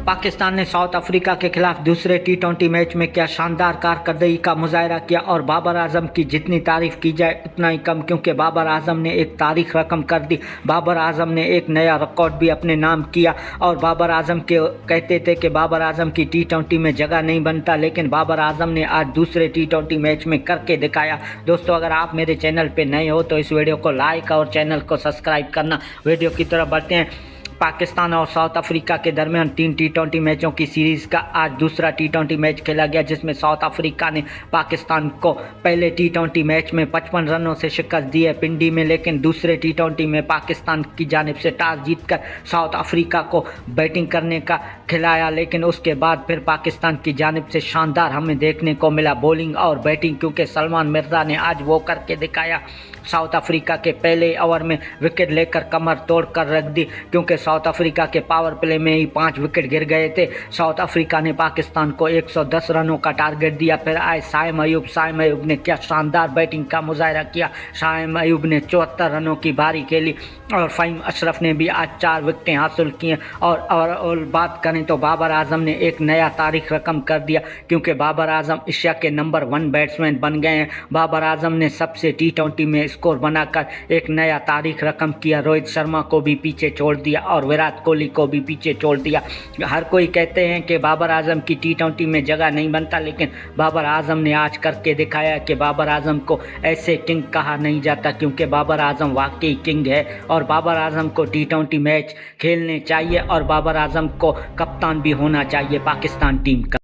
पाकिस्तान ने south Africa के खिलाफ दूसरे टी20 मैच में क्या शानदार कारकर्दगी का मुजाहरा किया और बाबर आजम की जितनी तारीफ की जाए उतना ही कम, क्योंकि बाबर आजम ने एक तारीख रकम कर दी। बाबर आजम ने एक नया रिकॉर्ड भी अपने नाम किया और बाबर आजम के कहते थे कि बाबर आजम की टी20 में जगह नहीं बनता, लेकिन बाबर आजम ने आज दूसरे टी20 मैच में करके दिखाया। दोस्तों, अगर आप मेरे चैनल पे नए हो तो इस वीडियो को लाइक और चैनल को सब्सक्राइब करना। वीडियो की तरफ बढ़ते हैं। पाकिस्तान और साउथ अफ्रीका के दरमियान 3 टी20 मैचों की सीरीज़ का आज दूसरा टी20 मैच खेला गया, जिसमें साउथ अफ्रीका ने पाकिस्तान को पहले टी20 मैच में 55 रनों से शिकस्त दी है पिंडी में, लेकिन दूसरे टी20 में पाकिस्तान की जानिब से टॉस जीतकर साउथ अफ्रीका को बैटिंग करने का खिलाया, लेकिन उसके बाद फिर पाकिस्तान की जानिब से शानदार हमें देखने को मिला बॉलिंग और बैटिंग, क्योंकि सलमान मिर्ज़ा ने आज वो करके दिखाया। साउथ अफ्रीका के पहले ओवर में विकेट लेकर कमर तोड़ कर रख दी, क्योंकि साउथ अफ्रीका के पावर प्ले में ही 5 विकेट गिर गए थे। साउथ अफ्रीका ने पाकिस्तान को 110 रनों का टारगेट दिया। फिर आए शाइम अयूब ने क्या शानदार बैटिंग का मुजाहरा किया। शाइम अयूब ने 74 रनों की बारी खेली और फ़हीम अशरफ ने भी आज 4 विकेटें हासिल की। और बात करें तो बाबर आजम ने एक नया तारीख रकम कर दिया, क्योंकि बाबर आजम एशिया के नंबर 1 बैट्समैन बन गए हैं। बाबर आजम ने सबसे टी20 में स्कोर बनाकर एक नया तारीख रकम किया। रोहित शर्मा को भी पीछे छोड़ दिया और विराट कोहली को भी पीछे छोड़ दिया। हर कोई कहते हैं कि बाबर आजम की टी20 में जगह नहीं बनता, लेकिन बाबर आजम ने आज करके दिखाया कि बाबर आजम को ऐसे किंग कहा नहीं जाता, क्योंकि बाबर आजम वाकई किंग है और बाबर आजम को टी20 मैच खेलने चाहिए और बाबर आजम को कप्तान भी होना चाहिए पाकिस्तान टीम का।